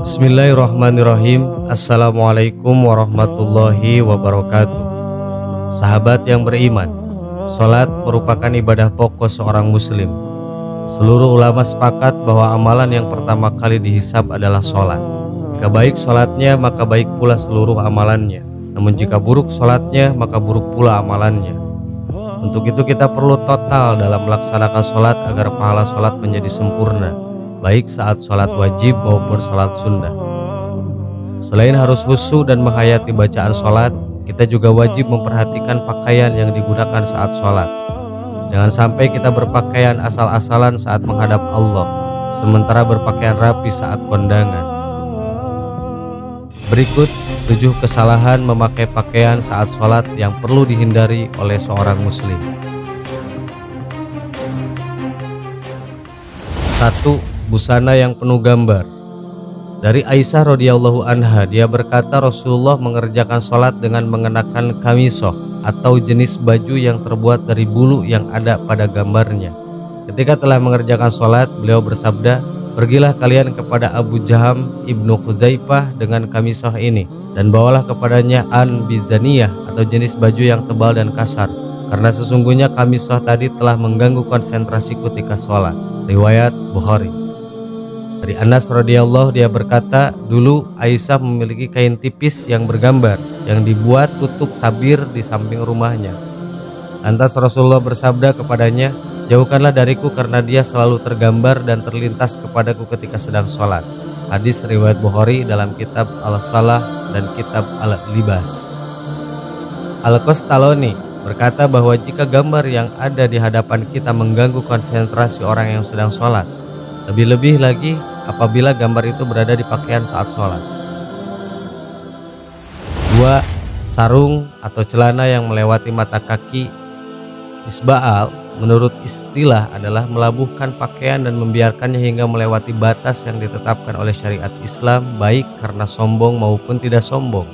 Bismillahirrahmanirrahim. Assalamualaikum warahmatullahi wabarakatuh. Sahabat yang beriman, sholat merupakan ibadah pokok seorang muslim. Seluruh ulama sepakat bahwa amalan yang pertama kali dihisab adalah sholat. Jika baik sholatnya, maka baik pula seluruh amalannya. Namun jika buruk sholatnya, maka buruk pula amalannya. Untuk itu kita perlu total dalam melaksanakan sholat agar pahala sholat menjadi sempurna, baik saat sholat wajib maupun sholat sunnah. Selain harus khusyuk dan menghayati bacaan sholat, kita juga wajib memperhatikan pakaian yang digunakan saat sholat. Jangan sampai kita berpakaian asal-asalan saat menghadap Allah, sementara berpakaian rapi saat kondangan. Berikut 7 kesalahan memakai pakaian saat sholat yang perlu dihindari oleh seorang muslim. 1. Busana yang penuh gambar. Dari Aisyah radhiyallahu anha, dia berkata Rasulullah mengerjakan sholat dengan mengenakan kamisoh atau jenis baju yang terbuat dari bulu yang ada pada gambarnya. Ketika telah mengerjakan sholat, beliau bersabda, "Pergilah kalian kepada Abu Jaham ibnu Khuzaifah dengan kamisoh ini, dan bawalah kepadanya an-bizaniyah atau jenis baju yang tebal dan kasar, karena sesungguhnya kamisoh tadi telah mengganggu konsentrasiku ketika sholat." Riwayat Bukhari. Dari Anas radhiyallahu, dia berkata, dulu Aisyah memiliki kain tipis yang bergambar yang dibuat tutup tabir di samping rumahnya. Lantas Rasulullah bersabda kepadanya, "Jauhkanlah dariku karena dia selalu tergambar dan terlintas kepadaku ketika sedang sholat." Hadis riwayat Bukhari dalam kitab Al-Salah dan kitab Al-Libas. Al-Qastalani berkata bahwa jika gambar yang ada di hadapan kita mengganggu konsentrasi orang yang sedang sholat, lebih-lebih lagi apabila gambar itu berada di pakaian saat sholat. 2. Sarung atau celana yang melewati mata kaki. Isba'al menurut istilah adalah melabuhkan pakaian dan membiarkannya hingga melewati batas yang ditetapkan oleh syariat Islam, baik karena sombong maupun tidak sombong.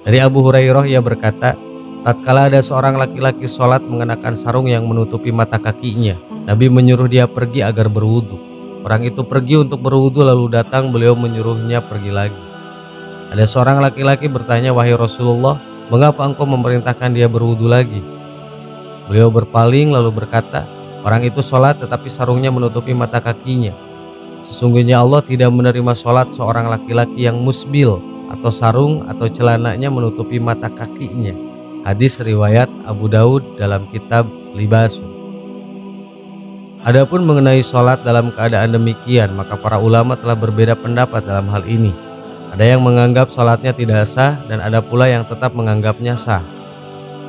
Dari Abu Hurairah, ia berkata, tatkala ada seorang laki-laki sholat mengenakan sarung yang menutupi mata kakinya, Nabi menyuruh dia pergi agar berwudu. Orang itu pergi untuk berwudu, lalu datang beliau menyuruhnya pergi lagi. Ada seorang laki-laki bertanya, "Wahai Rasulullah, mengapa engkau memerintahkan dia berwudu lagi?" Beliau berpaling lalu berkata, "Orang itu sholat tetapi sarungnya menutupi mata kakinya. Sesungguhnya Allah tidak menerima sholat seorang laki-laki yang musbil atau sarung atau celananya menutupi mata kakinya." Hadis riwayat Abu Daud dalam kitab Libasun. Adapun mengenai sholat dalam keadaan demikian, maka para ulama telah berbeda pendapat dalam hal ini. Ada yang menganggap sholatnya tidak sah dan ada pula yang tetap menganggapnya sah.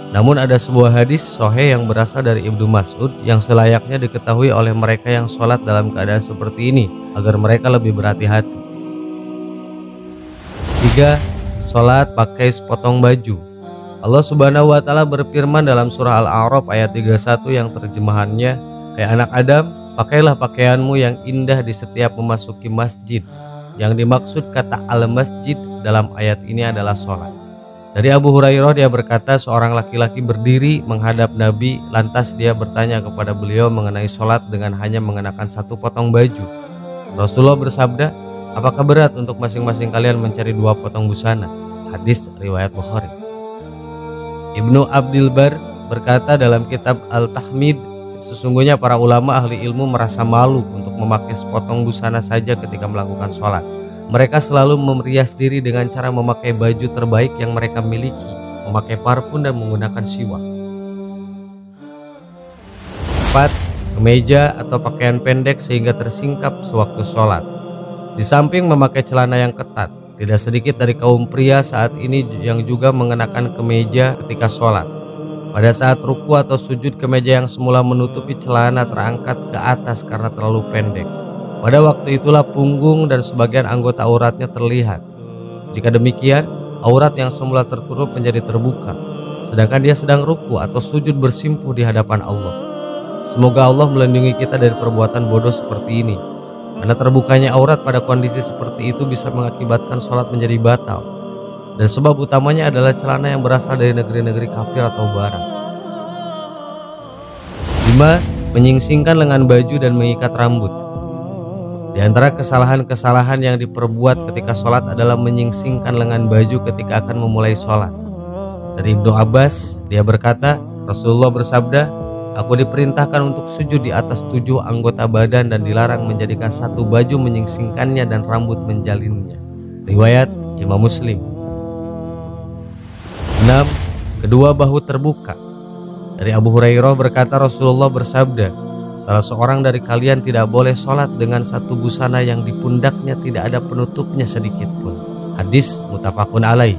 Namun ada sebuah hadis sahih yang berasal dari Ibnu Mas'ud yang selayaknya diketahui oleh mereka yang sholat dalam keadaan seperti ini agar mereka lebih berhati-hati. 3. Sholat pakai sepotong baju. Allah Subhanahu wa Ta'ala berfirman dalam surah Al-A'raf ayat 31 yang terjemahannya, "Hai anak Adam, pakailah pakaianmu yang indah di setiap memasuki masjid." Yang dimaksud kata al-masjid dalam ayat ini adalah sholat. Dari Abu Hurairah, dia berkata seorang laki-laki berdiri menghadap Nabi, lantas dia bertanya kepada beliau mengenai sholat dengan hanya mengenakan satu potong baju. Rasulullah bersabda, "Apakah berat untuk masing-masing kalian mencari 2 potong busana?" Hadis riwayat Bukhari. Ibnu Abdil Bar berkata dalam kitab Al-Tahmid, sesungguhnya para ulama ahli ilmu merasa malu untuk memakai sepotong busana saja ketika melakukan sholat. Mereka selalu merias diri dengan cara memakai baju terbaik yang mereka miliki, memakai parfum dan menggunakan siwak. 4. Kemeja atau pakaian pendek sehingga tersingkap sewaktu sholat. Di samping memakai celana yang ketat, tidak sedikit dari kaum pria saat ini yang juga mengenakan kemeja ketika sholat. Pada saat ruku atau sujud, kemeja yang semula menutupi celana terangkat ke atas karena terlalu pendek. Pada waktu itulah punggung dan sebagian anggota auratnya terlihat. Jika demikian, aurat yang semula tertutup menjadi terbuka, sedangkan dia sedang ruku atau sujud bersimpuh di hadapan Allah. Semoga Allah melindungi kita dari perbuatan bodoh seperti ini, karena terbukanya aurat pada kondisi seperti itu bisa mengakibatkan sholat menjadi batal. Dan sebab utamanya adalah celana yang berasal dari negeri-negeri kafir atau barat. 5. Menyingsingkan lengan baju dan mengikat rambut. Di antara kesalahan-kesalahan yang diperbuat ketika sholat adalah menyingsingkan lengan baju ketika akan memulai sholat. Dari Ibnu Abbas, dia berkata, Rasulullah bersabda, "Aku diperintahkan untuk sujud di atas 7 anggota badan dan dilarang menjadikan satu baju menyingsingkannya dan rambut menjalinnya." Riwayat Imam Muslim. 6. Kedua bahu terbuka. Dari Abu Hurairah berkata, Rasulullah bersabda, "Salah seorang dari kalian tidak boleh sholat dengan satu busana yang di pundaknya tidak ada penutupnya sedikit pun." Hadis muttafaqun alaih.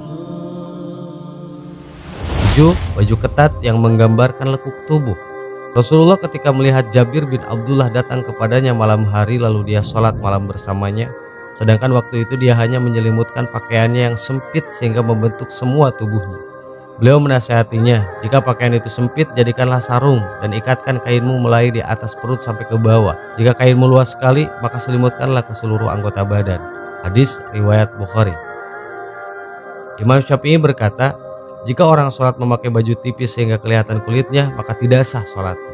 7. Baju ketat yang menggambarkan lekuk tubuh. Rasulullah ketika melihat Jabir bin Abdullah datang kepadanya malam hari lalu dia sholat malam bersamanya, sedangkan waktu itu dia hanya menyelimutkan pakaiannya yang sempit sehingga membentuk semua tubuhnya. Beliau menasihatinya, "Jika pakaian itu sempit, jadikanlah sarung dan ikatkan kainmu mulai di atas perut sampai ke bawah. Jika kainmu luas sekali, maka selimutkanlah ke seluruh anggota badan." Hadis riwayat Bukhari. Imam Syafi'i berkata, jika orang sholat memakai baju tipis sehingga kelihatan kulitnya, maka tidak sah sholatnya.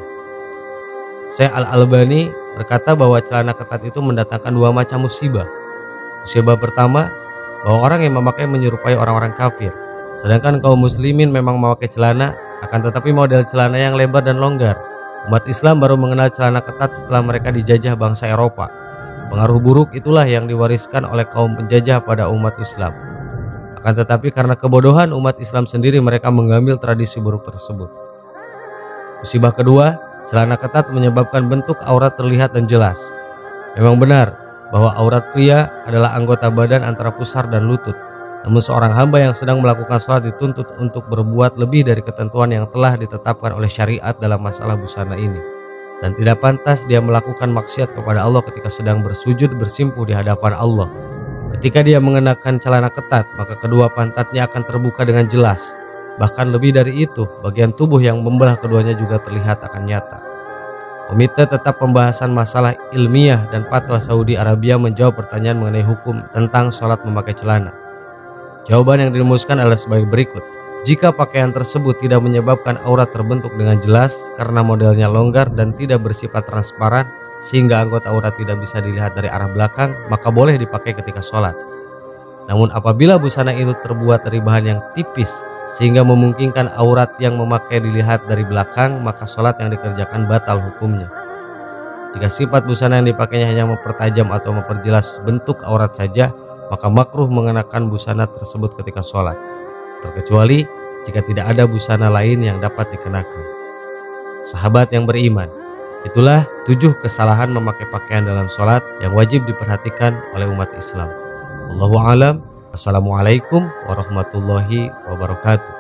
Syekh Al-Albani berkata bahwa celana ketat itu mendatangkan 2 macam musibah. Musibah pertama, bahwa orang yang memakai menyerupai orang-orang kafir. Sedangkan kaum muslimin memang memakai celana, akan tetapi model celana yang lebar dan longgar. Umat Islam baru mengenal celana ketat setelah mereka dijajah bangsa Eropa. Pengaruh buruk itulah yang diwariskan oleh kaum penjajah pada umat Islam. Akan tetapi karena kebodohan umat Islam sendiri, mereka mengambil tradisi buruk tersebut. Musibah kedua, celana ketat menyebabkan bentuk aurat terlihat dan jelas. Memang benar bahwa aurat pria adalah anggota badan antara pusar dan lutut. Namun seorang hamba yang sedang melakukan sholat dituntut untuk berbuat lebih dari ketentuan yang telah ditetapkan oleh syariat dalam masalah busana ini. Dan tidak pantas dia melakukan maksiat kepada Allah ketika sedang bersujud bersimpuh di hadapan Allah. Ketika dia mengenakan celana ketat, maka kedua pantatnya akan terbuka dengan jelas. Bahkan lebih dari itu, bagian tubuh yang membelah keduanya juga terlihat akan nyata. Komite Tetap Pembahasan Masalah Ilmiah dan Fatwa Saudi Arabia menjawab pertanyaan mengenai hukum tentang sholat memakai celana. Jawaban yang dirumuskan adalah sebagai berikut. Jika pakaian tersebut tidak menyebabkan aurat terbentuk dengan jelas karena modelnya longgar dan tidak bersifat transparan, sehingga anggota aurat tidak bisa dilihat dari arah belakang, maka boleh dipakai ketika sholat. Namun apabila busana itu terbuat dari bahan yang tipis sehingga memungkinkan aurat yang memakai dilihat dari belakang, maka sholat yang dikerjakan batal hukumnya. Jika sifat busana yang dipakainya hanya mempertajam atau memperjelas bentuk aurat saja, maka makruh mengenakan busana tersebut ketika sholat, terkecuali jika tidak ada busana lain yang dapat dikenakan. Sahabat yang beriman, itulah 7 kesalahan memakai pakaian dalam sholat yang wajib diperhatikan oleh umat Islam. Wallahu a'lam. Assalamualaikum warahmatullahi wabarakatuh.